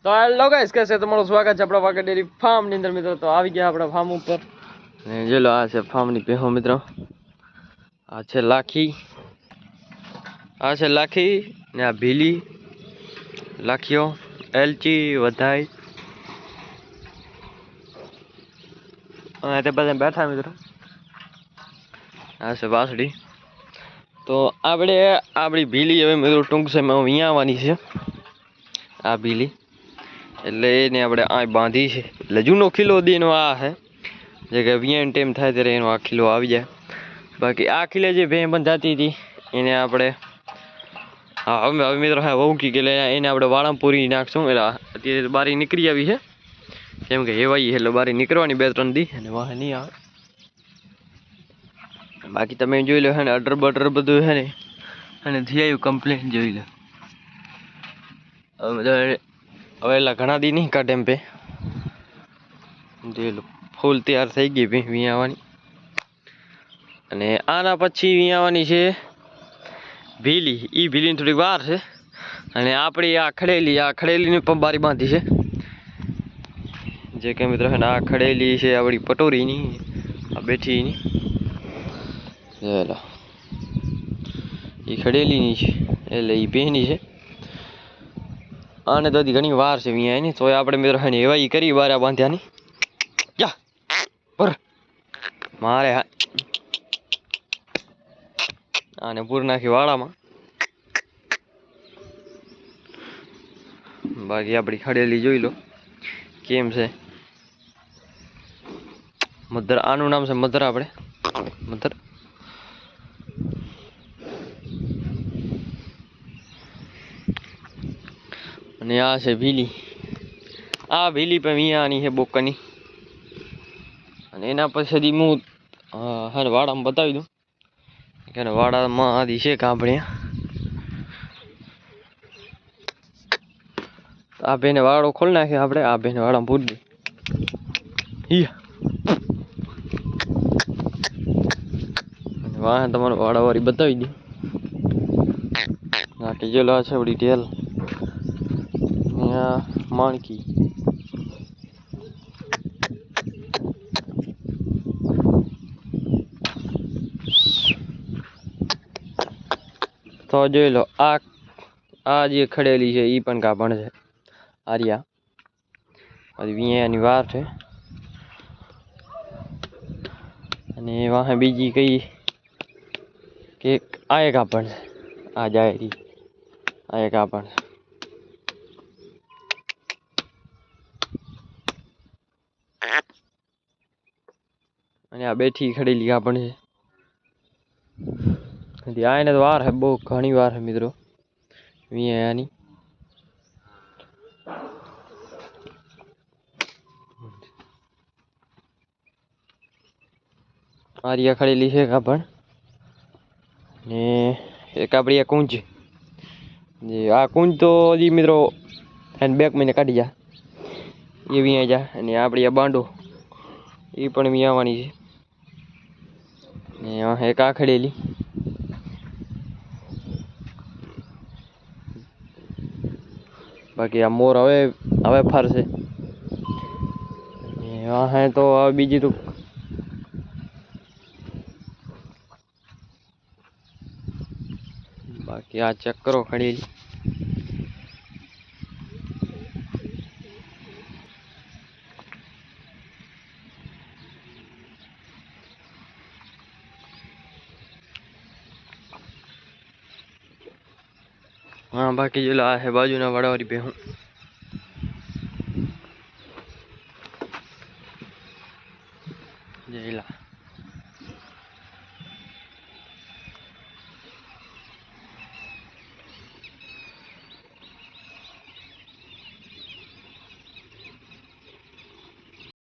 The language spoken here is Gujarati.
તો હેલો ગાઈસ, कैसे તમારું સ્વાગત છે આપણા વાગડ ડેરી ફાર્મ ની અંદર મિત્રો। તો આવી ગયા આપણા ફાર્મ ઉપર ને જો લો આ છે ફાર્મ ની પેહો મિત્રો। આ છે લાખી ને આ ભીલી લાખીઓ એલચી વધાઈ અને તે બધા બેઠા મિત્રો। આ છે વાસડી। તો આપણે આપણી ભીલી હવે મિત્રો ટૂંક સમયમાં વિયાવાની છે। આ ભીલી એટલે એને આપણે આ બાંધી છે એટલે જૂનો ખીલો દીનો આ છે જે કે વિયાણ ટાઈમ થાય ત્યારે એનો આ ખીલો આવી જાય। બાકી આ ખીલે જે ભેં બંધાતી હતી એને આપણે હવે મિત્રો હા વહુકી કે એને આપણે વાળામાં પૂરી નાખશું। એટલે અત્યારે બારી નીકળી આવી છે કેમ કે હેવાઈ એટલે બારી નીકળવાની 2-3 દી અને વાહ નહીં આવે। બાકી તમે જોઈ લો હે ને અડર બટર બધું છે ને અને થઈ આવ્યું કમ્પ્લેટ જોઈ લો। હવે એલા ઘણા દી નહીં કાઢે એમ પે જોઈ લો ફૂલ તૈયાર થઈ ગઈ ભે વિયાવાની। અને આના પછી વિયાવાની છે ભીલી। એ ભીલીની થોડીક વાર છે અને આપણી આ ખડેલીની પણ બારી બાંધી છે જે કે મિત્રો છે ને આ ખડેલી છે આપણી પટોરીની આ બેઠીની એ ખડેલીની છે એટલે એ બેની છે। આને તો ઘણી વાર છે વિયાની તો આપણે મિત્રો છે ને એવા ઈ કરી બારા બાંધ્યાની જા પર મારે આને પૂર નાખી વાળામાં। બાકી આપણી ખડેલી જોઈ લો કેમ છે મધર। આનું નામ છે મધર આપણે મધર। અને આ છે ભીલી। આ ભીલી પણ વિયાની છે બોકની અને એના પછી હું હા વાડામાં બતાવી દઉં કે વાડામાં આદિ છે કાંભણિયા। આ બેને વાળો ખોલ નાખ્યો આપણે આ બેને વાળામાં પૂરી દઈ વાહ તમારે વાળાવાળી બતાવી દઈ। બાકી જો લા છે બધી ઢેલ માણકી તો જોઈ લો આ જે ખડેલી છે એ પણ કાપણ છે આર્યા હજી વિયાની વાર છે। અને વાહ બીજી કઈ કે આ એક કાપણ છે આ જાય આ એક કાપણ છે। અને આ બેઠી ખડેલી કાપણ છે। આને તો વાર હે બહુ ઘણી વાર હે મિત્રો વિયાની। આરિયા ખડેલી છે કાપણ ને એક આપણી આ કુંજ જે આ કુંજ તો હજી મિત્રો એને 2 મહિને કાઢી જા એ વિયા જા। અને આપણી આ બાંડો એ પણ વિયાવાની છે ને એક આ ખડેલી બાકી આ મોર હવે ફરશે હે તો બીજી તો બાકી આ ચેક કરો ખડેલી हाँ। बाकी जो ला है बाजू ना वाड़ी पे हूँ जयला।